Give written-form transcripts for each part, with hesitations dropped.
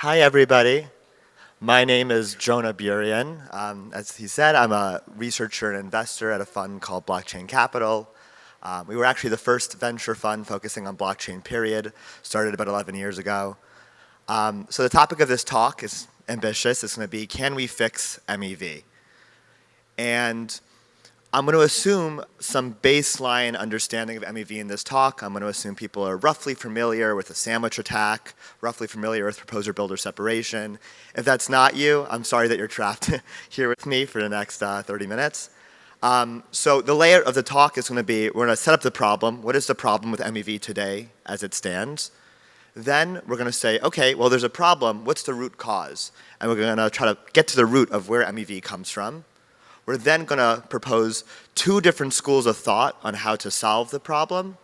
Hi, everybody. My name is Jonah Burian. As he said, I'm a researcher and investor at a fund called Blockchain Capital. We were actually the first venture fund focusing on blockchain, period, started about 11 years ago. So the topic of this talk is ambitious. It's going to be, can we fix MEV? And I'm going to assume some baseline understanding of MEV in this talk. I'm going to assume people are roughly familiar with the sandwich attack, roughly familiar with proposer-builder separation. If that's not you, I'm sorry that you're trapped here with me for the next 30 minutes. So the layout of the talk is going to be, we're going to set up the problem. What is the problem with MEV today as it stands? Then we're going to say, okay, well, there's a problem. What's the root cause? And we're going to try to get to the root of where MEV comes from. We're then going to propose two different schools of thought on how to solve the problem.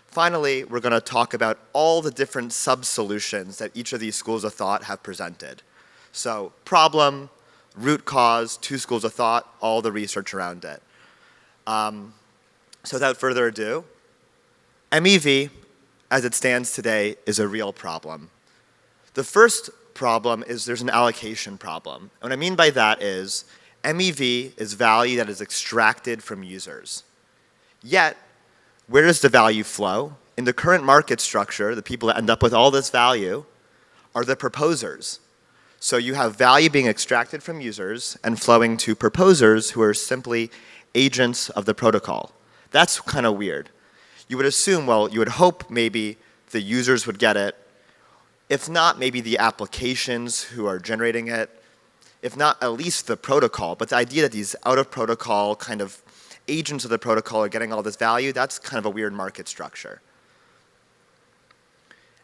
Finally, we're going to talk about all the different sub-solutions that each of these schools of thought have presented. So problem, root cause, two schools of thought, all the research around it. So without further ado, MEV, as it stands today, is a real problem. The first problem is there's an allocation problem. And what I mean by that is MEV is value that is extracted from users. Yet, where does the value flow? In the current market structure, the people that end up with all this value are the proposers. So you have value being extracted from users and flowing to proposers who are simply agents of the protocol. That's kind of weird. You would assume, well, you would hope maybe the users would get it. If not, maybe the applications who are generating it. If not, at least the protocol. But the idea that these out-of-protocol kind of agents of the protocol are getting all this value, that's kind of a weird market structure.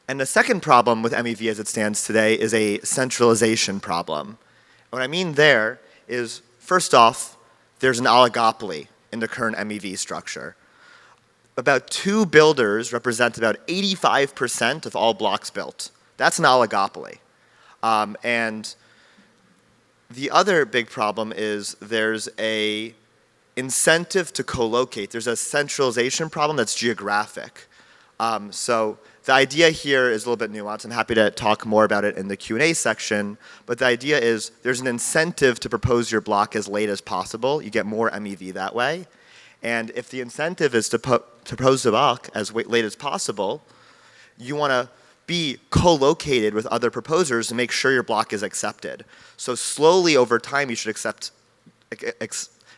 And the second problem with MEV as it stands today is a centralization problem. What I mean there is, first off, there's an oligopoly in the current MEV structure. About 2 builders represent about 85% of all blocks built. That's an oligopoly. And the other big problem is there's a incentive to co-locate. There's a centralization problem that's geographic. So the idea here is a little bit nuanced. I'm happy to talk more about it in the Q&A section. But the idea is there's an incentive to propose your block as late as possible. You get more MEV that way. And if the incentive is to propose the block as late as possible, you want to be co-located with other proposers to make sure your block is accepted. So slowly over time, you should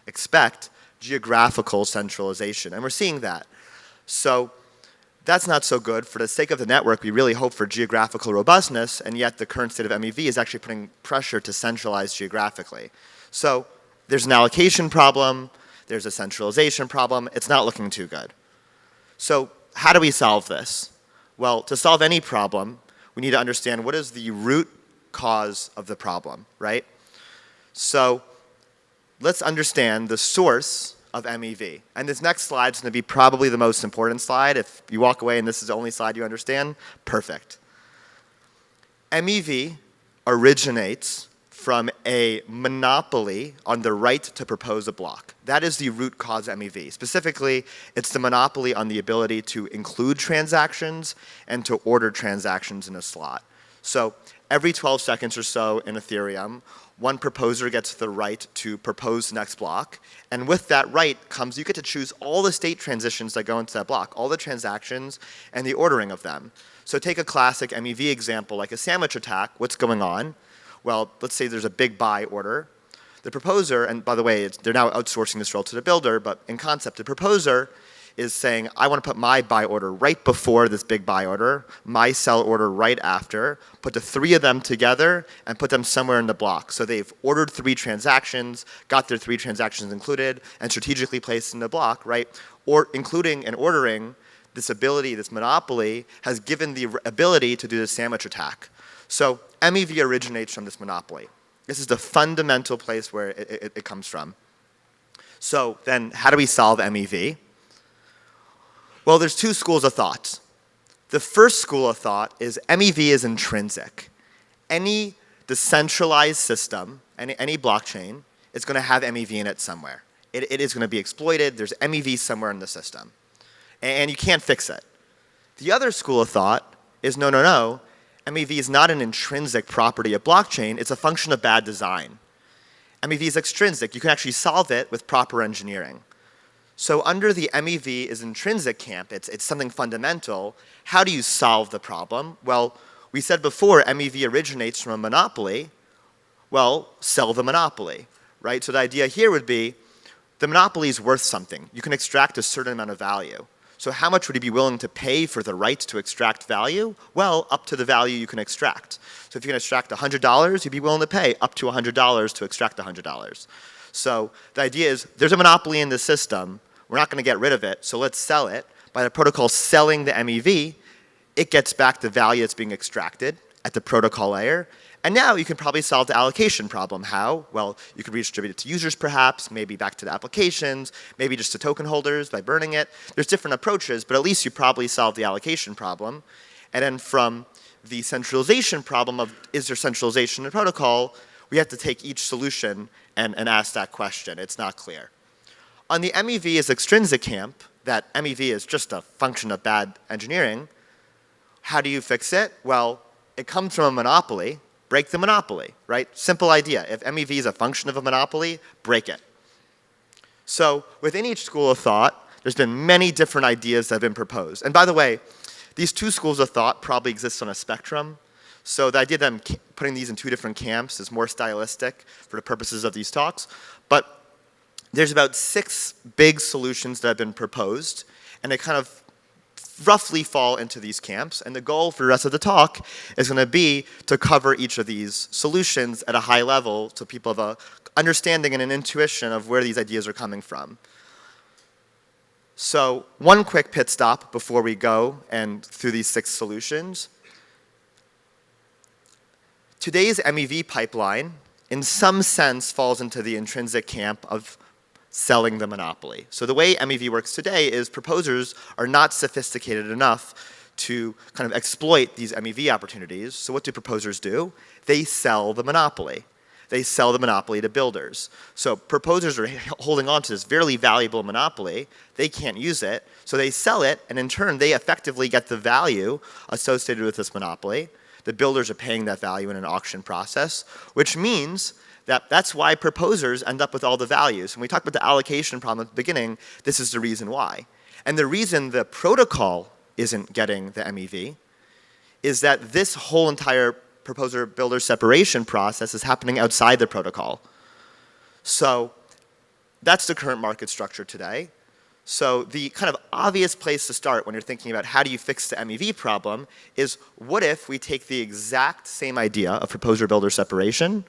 expect geographical centralization. And we're seeing that. So that's not so good. For the sake of the network, we really hope for geographical robustness, and yet the current state of MEV is actually putting pressure to centralize geographically. So there's an allocation problem. There's a centralization problem. It's not looking too good. So how do we solve this? Well, to solve any problem, we need to understand what is the root cause of the problem, right? So let's understand the source of MEV. And this next slide is going to be probably the most important slide. If you walk away and this is the only slide you understand, perfect. MEV originates from a monopoly on the right to propose a block. That is the root cause of MEV. Specifically, it's the monopoly on the ability to include transactions and to order transactions in a slot. So every 12 seconds or so in Ethereum, one proposer gets the right to propose the next block. And with that right comes, you get to choose all the state transitions that go into that block, all the transactions and the ordering of them. So take a classic MEV example like a sandwich attack. What's going on? Well, let's say there's a big buy order. The proposer, and by the way, they're now outsourcing this role to the builder, but in concept, the proposer is saying, I want to put my buy order right before this big buy order, my sell order right after, put the 3 of them together, and put them somewhere in the block. So they've ordered 3 transactions, got their 3 transactions included, and strategically placed in the block, right? Or including and ordering, this ability, this monopoly, has given the ability to do the sandwich attack. So MEV originates from this monopoly. This is the fundamental place where it comes from. So then how do we solve MEV? Well, there's 2 schools of thought. The first school of thought is MEV is intrinsic. Any decentralized system, any blockchain, is going to have MEV in it somewhere. It is going to be exploited. There's MEV somewhere in the system. And you can't fix it. The other school of thought is no, MEV is not an intrinsic property of blockchain, it's a function of bad design. MEV is extrinsic. You can actually solve it with proper engineering. So under the MEV is intrinsic camp, it's something fundamental. How do you solve the problem? Well, we said before MEV originates from a monopoly. Well, sell the monopoly, right? So the idea here would be the monopoly is worth something. You can extract a certain amount of value. So how much would you be willing to pay for the right to extract value? Well, up to the value you can extract. So if you can extract $100, you'd be willing to pay up to $100 to extract $100. So the idea is there's a monopoly in the system. We're not going to get rid of it, so let's sell it. By the protocol selling the MEV, it gets back the value that's being extracted at the protocol layer. And now you can probably solve the allocation problem. How? Well, you could redistribute it to users perhaps, maybe back to the applications, maybe just to token holders by burning it. There's different approaches, but at least you probably solved the allocation problem. And then from the centralization problem of is there centralization in the protocol, we have to take each solution and ask that question. It's not clear. On the MEV is extrinsic camp, that MEV is just a function of bad engineering. How do you fix it? Well, it comes from a monopoly. Break the monopoly, right? Simple idea. If MEV is a function of a monopoly, break it. So within each school of thought, there's been many different ideas that have been proposed. And by the way, these two schools of thought probably exist on a spectrum. So the idea that I'm putting these in two different camps is more stylistic for the purposes of these talks. But there's about 6 big solutions that have been proposed, and they kind of roughly fall into these camps, and the goal for the rest of the talk is going to be to cover each of these solutions at a high level so people have an understanding and an intuition of where these ideas are coming from. So one quick pit stop before we go and through these 6 solutions. Today's MEV pipeline, in some sense, falls into the intrinsic camp of selling the monopoly. So the way MEV works today is proposers are not sophisticated enough to kind of exploit these MEV opportunities. So what do proposers do? They sell the monopoly. They sell the monopoly to builders. So proposers are holding on to this very valuable monopoly. They can't use it, so they sell it, and in turn, they effectively get the value associated with this monopoly. The builders are paying that value in an auction process, which means that's why proposers end up with all the values. When we talked about the allocation problem at the beginning, this is the reason why. And the reason the protocol isn't getting the MEV is that this whole entire proposer-builder separation process is happening outside the protocol. So that's the current market structure today. So the kind of obvious place to start when you're thinking about how do you fix the MEV problem is what if we take the exact same idea of proposer-builder separation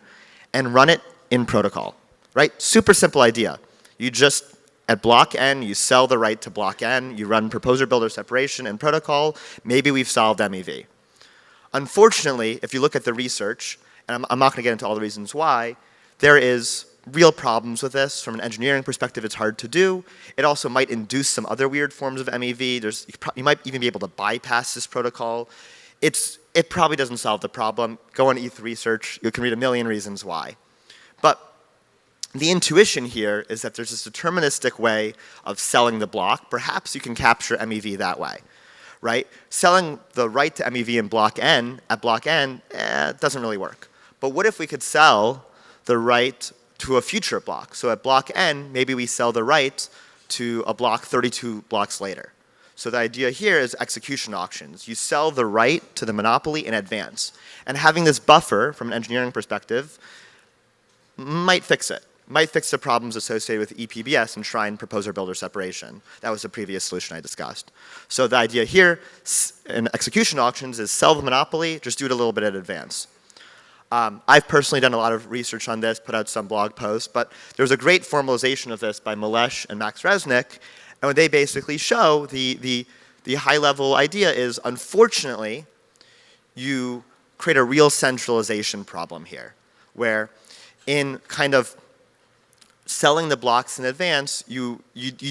and run it in protocol, right? Super simple idea. You just, at block N, you sell the right to block N, you run proposer-builder separation and protocol, maybe we've solved MEV. Unfortunately, if you look at the research, and I'm not gonna get into all the reasons why, there is real problems with this. From an engineering perspective, it's hard to do. It also might induce some other weird forms of MEV. You might even be able to bypass this protocol. It probably doesn't solve the problem. Go on ETH research, you can read a million reasons why. But the intuition here is that there's this deterministic way of selling the block. Perhaps you can capture MEV that way, right? Selling the right to MEV in block N, at block N, it doesn't really work. But what if we could sell the right to a future block? So at block N, maybe we sell the right to a block 32 blocks later. So the idea here is execution auctions. You sell the right to the monopoly in advance. And having this buffer, from an engineering perspective, might fix it. Might fix the problems associated with ePBS and Shrine proposer-builder separation. That was the previous solution I discussed. So the idea here in execution auctions is sell the monopoly, just do it a little bit in advance. I've personally done a lot of research on this, put out some blog posts, but there's a great formalization of this by Milesh and Max Resnick, and they basically show the high-level idea is, unfortunately, you create a real centralization problem here, where in kind of selling the blocks in advance, you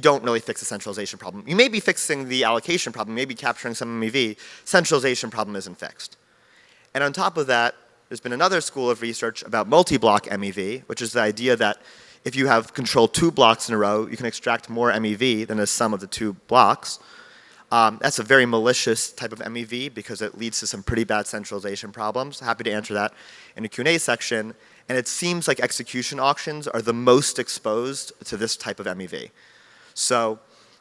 don't really fix the centralization problem. You may be fixing the allocation problem, maybe capturing some MEV. Centralization problem isn't fixed. And on top of that, there's been another school of research about multi-block MEV, which is the idea that if you have control 2 blocks in a row, you can extract more MEV than the sum of the 2 blocks. That's a very malicious type of MEV because it leads to some pretty bad centralization problems. Happy to answer that in the Q&A section. And it seems like execution auctions are the most exposed to this type of MEV. So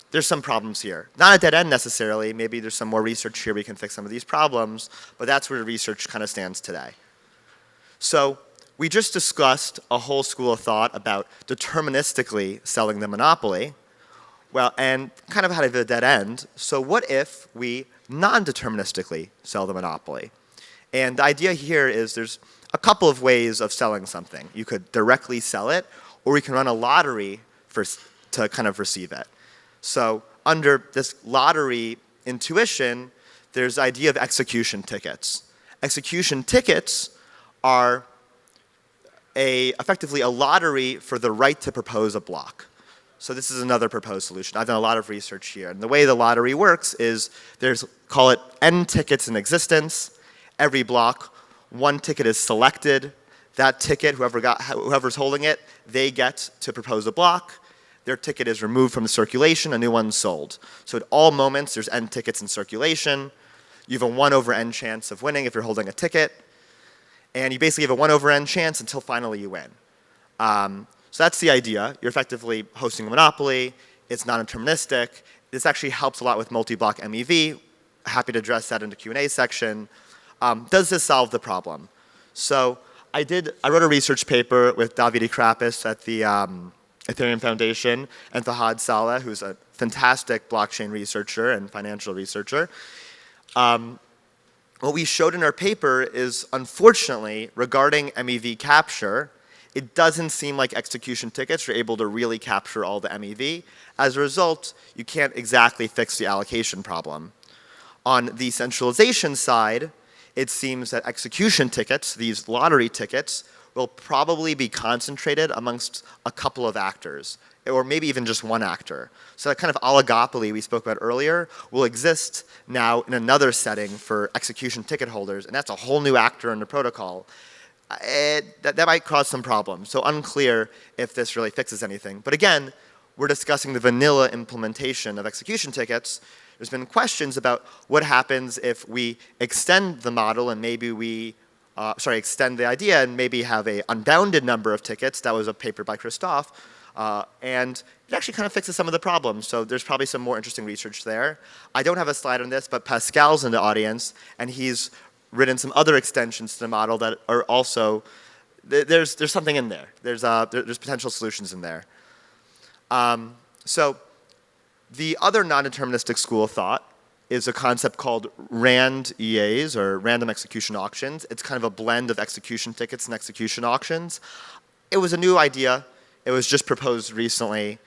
there's some problems here. Not a dead end necessarily. Maybe there's some more research here we can fix some of these problems. But that's where the research kind of stands today. So we just discussed a whole school of thought about deterministically selling the monopoly. Well, and kind of had a dead end. So what if we non-deterministically sell the monopoly? And the idea here is there's a couple of ways of selling something. You could directly sell it, or we can run a lottery to kind of receive it. So under this lottery intuition, there's the idea of execution tickets. Execution tickets are effectively a lottery for the right to propose a block. So this is another proposed solution. I've done a lot of research here. And the way the lottery works is there's, call it N tickets in existence. Every block, one ticket is selected. That ticket, whoever's holding it, they get to propose a block. Their ticket is removed from the circulation, a new one's sold. So at all moments, there's N tickets in circulation. You have a 1 over N chance of winning if you're holding a ticket. And you basically have a 1 over N chance until finally you win. So that's the idea. You're effectively hosting a monopoly. It's non-deterministic. This actually helps a lot with multi-block MEV. Happy to address that in the Q&A section. Does this solve the problem? So I wrote a research paper with Davide Krappis at the Ethereum Foundation and Fahad Saleh, who's a fantastic blockchain researcher and financial researcher. What we showed in our paper is, unfortunately, regarding MEV capture, it doesn't seem like execution tickets are able to really capture all the MEV. As a result, you can't exactly fix the allocation problem. On the centralization side, it seems that execution tickets, these lottery tickets, will probably be concentrated amongst a couple of actors, or maybe even just one actor. So that kind of oligopoly we spoke about earlier will exist now in another setting for execution ticket holders, and that's a whole new actor in the protocol. That might cause some problems. So unclear if this really fixes anything. But again, we're discussing the vanilla implementation of execution tickets. There's been questions about what happens if we extend the model and maybe we, extend the idea and maybe have an unbounded number of tickets. That was a paper by Christophe. And it actually kind of fixes some of the problems. So there's probably some more interesting research there. I don't have a slide on this, but Pascal's in the audience, and he's written some other extensions to the model that are also, there's something in there. There's potential solutions in there. So the other non-deterministic school of thought is a concept called RAND EAs, or random execution auctions. It's kind of a blend of execution tickets and execution auctions. It was a new idea. It was just proposed recently.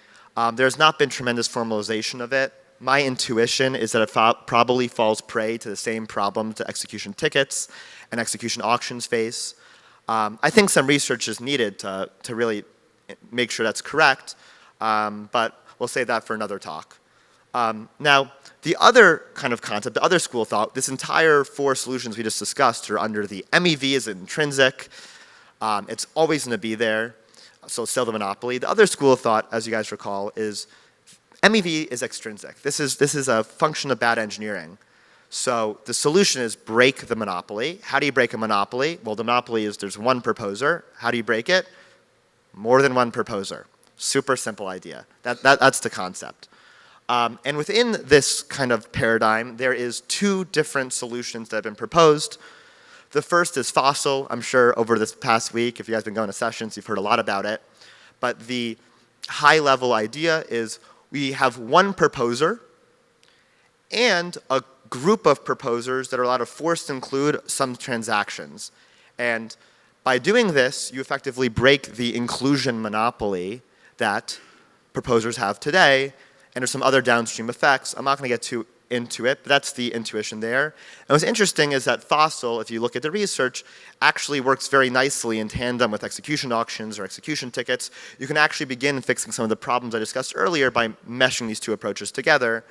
There's not been tremendous formalization of it. My intuition is that it probably falls prey to the same problems that execution tickets and execution auctions face. I think some research is needed to really make sure that's correct, but we'll save that for another talk. Now, the other kind of concept, the other school of thought, this entire 4 solutions we just discussed are under the MEV is intrinsic. It's always going to be there, so sell the monopoly. The other school of thought, as you guys recall, is MEV is extrinsic. This is a function of bad engineering. So the solution is break the monopoly. How do you break a monopoly? Well, the monopoly is there's one proposer. How do you break it? More than one proposer. Super simple idea. That's the concept. And within this kind of paradigm, there is 2 different solutions that have been proposed. The first is FOCIL. I'm sure over this past week, if you guys have been going to sessions, you've heard a lot about it. But the high-level idea is we have one proposer and a group of proposers that are allowed to force to include some transactions. And by doing this, you effectively break the inclusion monopoly that proposers have today, and there's some other downstream effects. I'm not going to get too into it, but that's the intuition there. And what's interesting is that FOCIL, if you look at the research, actually works very nicely in tandem with execution auctions or execution tickets. You can actually begin fixing some of the problems I discussed earlier by meshing these 2 approaches together.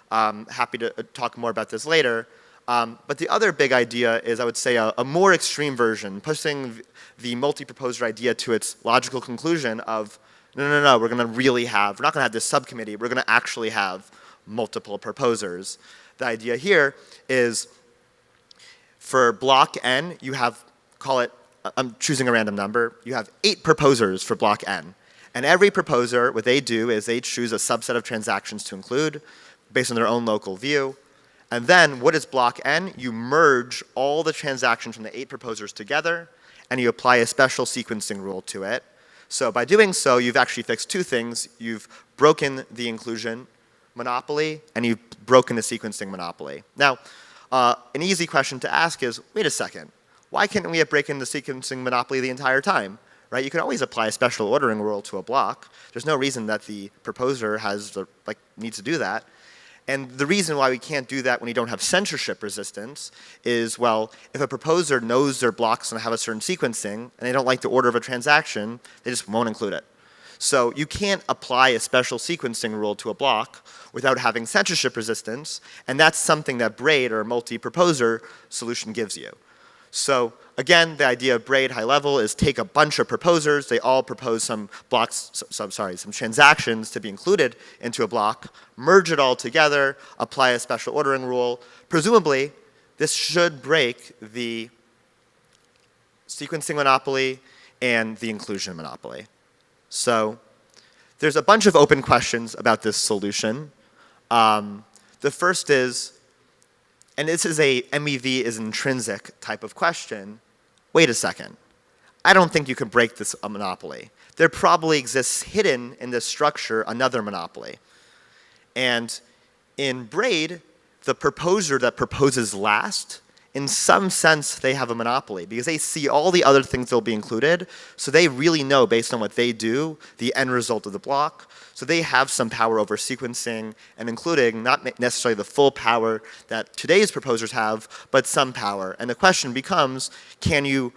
Happy to talk more about this later. But the other big idea is, I would say, a more extreme version, pushing the multi-proposer idea to its logical conclusion of, no, we're not going to have this subcommittee. We're going to actually have multiple proposers. The idea here is for block n, you have, call it, I'm choosing a random number, you have 8 proposers for block n. And every proposer, what they do is they choose a subset of transactions to include based on their own local view. And then what is block n? You merge all the transactions from the 8 proposers together and you apply a special sequencing rule to it. So by doing so, you've actually fixed 2 things. You've broken the inclusion monopoly and you've broken the sequencing monopoly. Now, an easy question to ask is, wait a second, why can't we have broken the sequencing monopoly the entire time? Right? You can always apply a special ordering rule to a block. There's no reason that the proposer needs to do that. And the reason why we can't do that when you don't have censorship resistance is, well, if a proposer knows their block's going to have a certain sequencing and they don't like the order of a transaction, they just won't include it. So you can't apply a special sequencing rule to a block without having censorship resistance, and that's something that BRAID, or multi-proposer solution, gives you. So again, the idea of BRAID high level is take a bunch of proposers, they all propose some blocks, some transactions to be included into a block, merge it all together, apply a special ordering rule. Presumably, this should break the sequencing monopoly and the inclusion monopoly. So there's a bunch of open questions about this solution. The first is, and this is a MEV is intrinsic type of question, wait a second. I don't think you can break this monopoly. There probably exists hidden in this structure another monopoly. And in BRAID, the proposer that proposes last, in some sense, they have a monopoly because they see all the other things that will be included, so they really know, based on what they do, the end result of the block. So they have some power over sequencing and including, not necessarily the full power that today's proposers have, but some power. And the question becomes, can you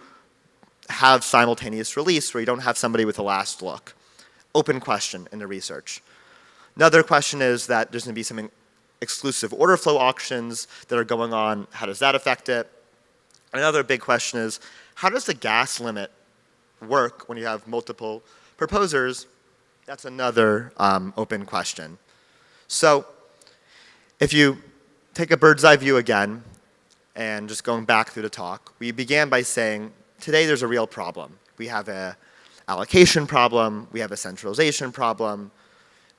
have simultaneous release where you don't have somebody with a last look? Open question in the research. Another question is that there's going to be some exclusive order flow auctions that are going on. How does that affect it? Another big question is, how does the gas limit work when you have multiple proposers? That's another open question. So if you take a bird's eye view again, and just going back through the talk, we began by saying, today there's a real problem. We have an allocation problem, we have a centralization problem.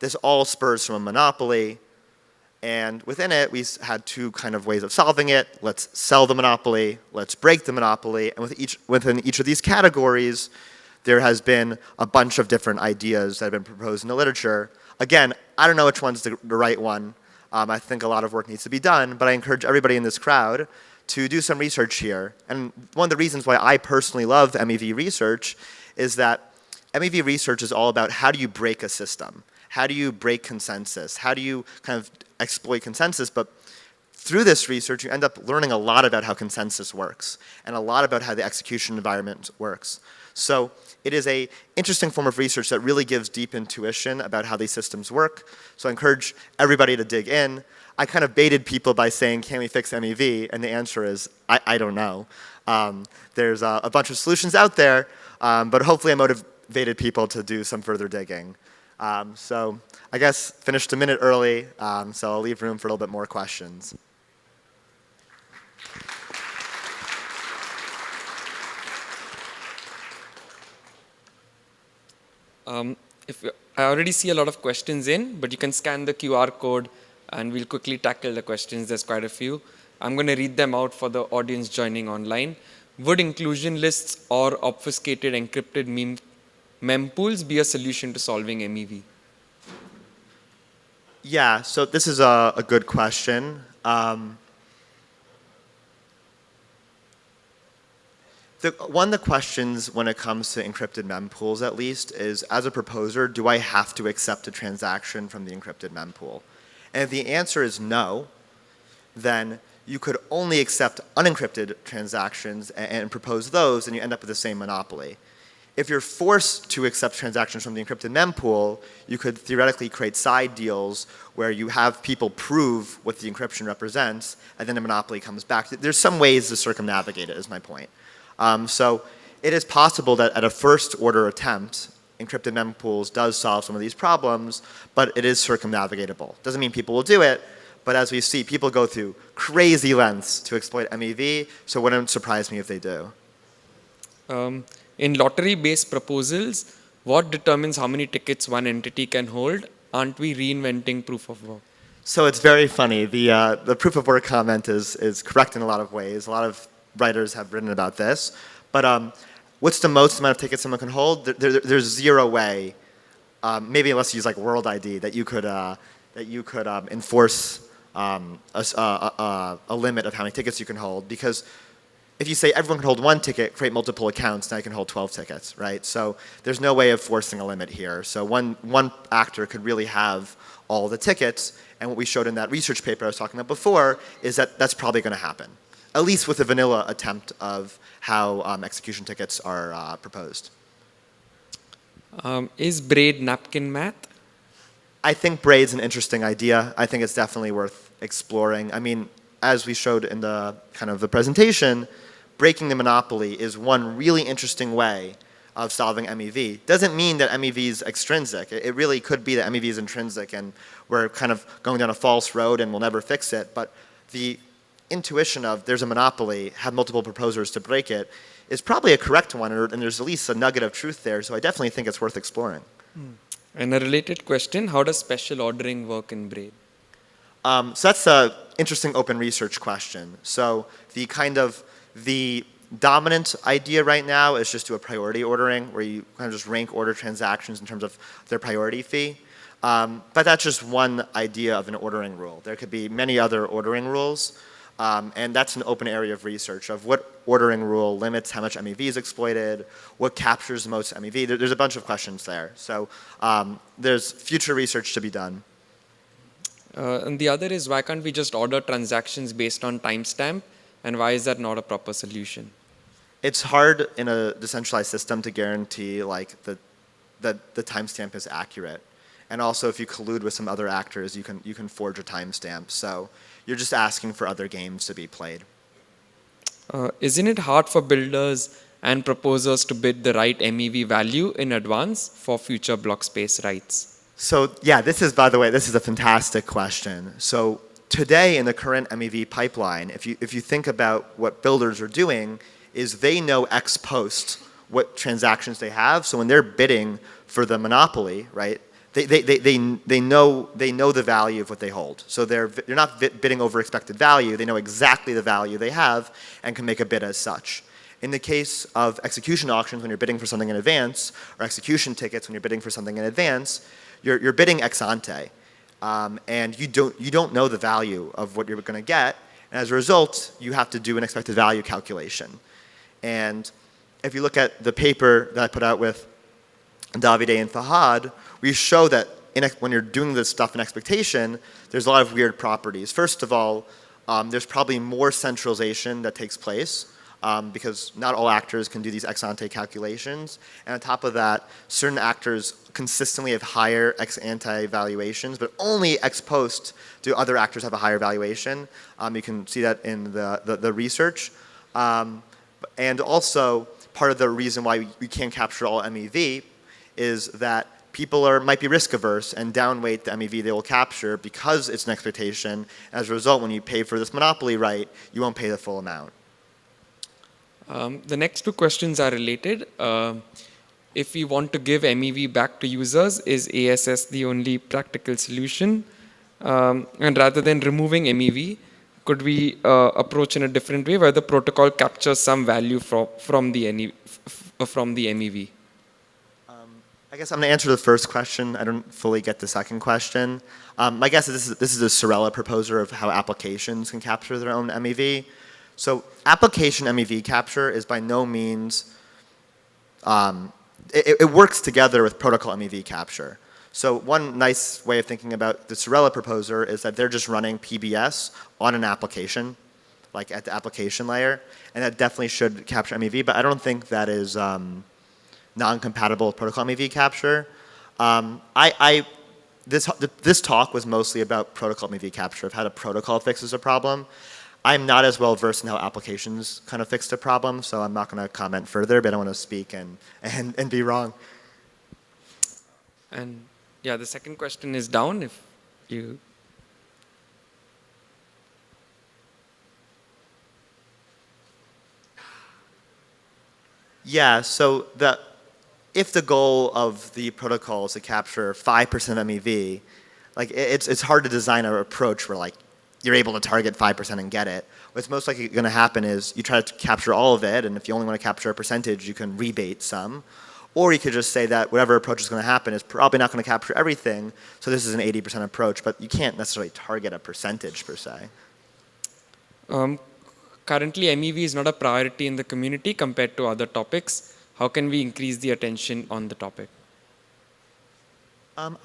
This all spurs from a monopoly. And within it, we had 2 kind of ways of solving it. Let's sell the monopoly, let's break the monopoly. And within each of these categories, there has been a bunch of different ideas that have been proposed in the literature. Again, I don't know which one's the right one. I think a lot of work needs to be done, but I encourage everybody in this crowd to do some research here. And one of the reasons why I personally love MEV research is that MEV research is all about how do you break a system? How do you break consensus? How do you kind of exploit consensus? But through this research, you end up learning a lot about how consensus works and a lot about how the execution environment works. So it is an interesting form of research that really gives deep intuition about how these systems work. So I encourage everybody to dig in. I kind of baited people by saying, can we fix MEV? And the answer is, I don't know. There's a bunch of solutions out there, but hopefully I motivated people to do some further digging. So I guess finished a minute early, so I'll leave room for a little bit more questions. I already see a lot of questions in, but you can scan the QR code and we'll quickly tackle the questions. There's quite a few. I'm going to read them out for the audience joining online. Would inclusion lists or obfuscated encrypted mempools be a solution to solving MEV? Yeah, so this is a good question. One of the questions when it comes to encrypted mempools, at least, is as a proposer, do I have to accept a transaction from the encrypted mempool? And if the answer is no, then you could only accept unencrypted transactions and propose those, and you end up with the same monopoly. If you're forced to accept transactions from the encrypted mempool, you could theoretically create side deals where you have people prove what the encryption represents, and then the monopoly comes back. There's some ways to circumnavigate it, is my point. So it is possible that at a first order attempt, encrypted mempools does solve some of these problems, but it is circumnavigatable. Doesn't mean people will do it, but as we see, people go through crazy lengths to exploit MEV, so it wouldn't surprise me if they do. In lottery-based proposals, what determines how many tickets one entity can hold? Aren't we reinventing proof of work? So it's very funny. The proof of work comment is correct in a lot of ways. A lot of writers have written about this. But what's the most amount of tickets someone can hold? There's zero way, maybe unless you use like World ID, that you could enforce a limit of how many tickets you can hold. Because if you say everyone can hold one ticket, create multiple accounts, now you can hold 12 tickets, right? So there's no way of forcing a limit here. So one actor could really have all the tickets, and what we showed in that research paper I was talking about before is that that's probably going to happen, at least with a vanilla attempt of how execution tickets are proposed. Is BRAID napkin math? I think BRAID's an interesting idea. I think it's definitely worth exploring. I mean, as we showed in the kind of the presentation, breaking the monopoly is one really interesting way of solving MEV. Doesn't mean that MEV is extrinsic. It really could be that MEV is intrinsic and we're kind of going down a false road and we'll never fix it. But the intuition of there's a monopoly, have multiple proposers to break it, is probably a correct one, and there's at least a nugget of truth there. So I definitely think it's worth exploring. And a related question, how does special ordering work in BRAID? So that's an interesting open research question. So the dominant idea right now is just do a priority ordering where you kind of just rank order transactions in terms of their priority fee. But that's just one idea of an ordering rule. There could be many other ordering rules, and that's an open area of research of what ordering rule limits how much MEV is exploited, what captures the most MEV. There's a bunch of questions there. So there's future research to be done. And the other is, why can't we just order transactions based on timestamp, and why is that not a proper solution? It's hard in a decentralized system to guarantee like that the timestamp is accurate. And also, if you collude with some other actors, you can forge a timestamp. So you're just asking for other games to be played. Isn't it hard for builders and proposers to bid the right MEV value in advance for future block space rights? So yeah, by the way, this is a fantastic question. So today in the current MEV pipeline, if you think about what builders are doing, is they know ex post what transactions they have. So when they're bidding for the monopoly, right, they know the value of what they hold. So they're not bidding over expected value. They know exactly the value they have and can make a bid as such. In the case of execution auctions, when you're bidding for something in advance, or execution tickets when you're bidding for something in advance, you're bidding ex ante, and you don't know the value of what you're going to get. And as a result, you have to do an expected value calculation. And if you look at the paper that I put out with Davide and Fahad, we show that when you're doing this stuff in expectation, there's a lot of weird properties. First of all, there's probably more centralization that takes place because not all actors can do these ex ante calculations. And on top of that, certain actors consistently have higher ex ante valuations, but only ex post do other actors have a higher valuation. You can see that in the research. And also, part of the reason why we can't capture all MEV is that people might be risk averse and downweight the MEV they will capture because it's an expectation. As a result, when you pay for this monopoly right, you won't pay the full amount. The next two questions are related. If we want to give MEV back to users, is ASS the only practical solution? And rather than removing MEV, could we approach in a different way where the protocol captures some value from the MEV? I guess I'm going to answer the first question. I don't fully get the second question. My guess is this is a Sorella proposer of how applications can capture their own MEV. So application MEV capture is by no means, it works together with protocol MEV capture. So one nice way of thinking about the Sorella proposer is that they're just running PBS on an application, like at the application layer, and that definitely should capture MEV, but I don't think that is non-compatible with protocol MEV capture. This talk was mostly about protocol MEV capture, of how the protocol fixes a problem. I'm not as well versed in how applications kind of fixed a problem, so I'm not going to comment further, but I want to speak and be wrong. And yeah, the second question is down if you. Yeah, so if the goal of the protocol is to capture 5% MEV, like it's hard to design an approach where like you're able to target 5% and get it. What's most likely going to happen is you try to capture all of it, and if you only want to capture a percentage, you can rebate some. Or you could just say that whatever approach is going to happen is probably not going to capture everything, so this is an 80% approach, but you can't necessarily target a percentage per se. Currently, MEV is not a priority in the community compared to other topics. How can we increase the attention on the topic?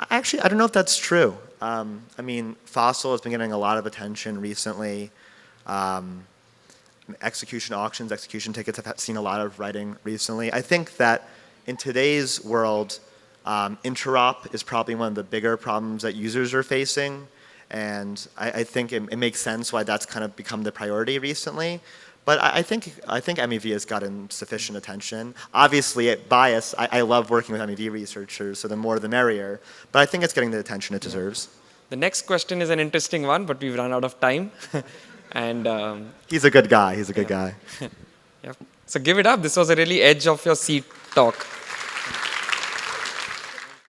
Actually, I don't know if that's true. I mean, FOCIL has been getting a lot of attention recently. Execution auctions, execution tickets have seen a lot of writing recently. I think that in today's world, interop is probably one of the bigger problems that users are facing. And I think it makes sense why that's kind of become the priority recently. But I think MEV has gotten sufficient attention. Obviously, bias, I love working with MEV researchers, so the more the merrier. But I think it's getting the attention it deserves. The next question is an interesting one, but we've run out of time. And he's a good guy. He's a good guy. yeah. So give it up. This was a really edge of your seat talk.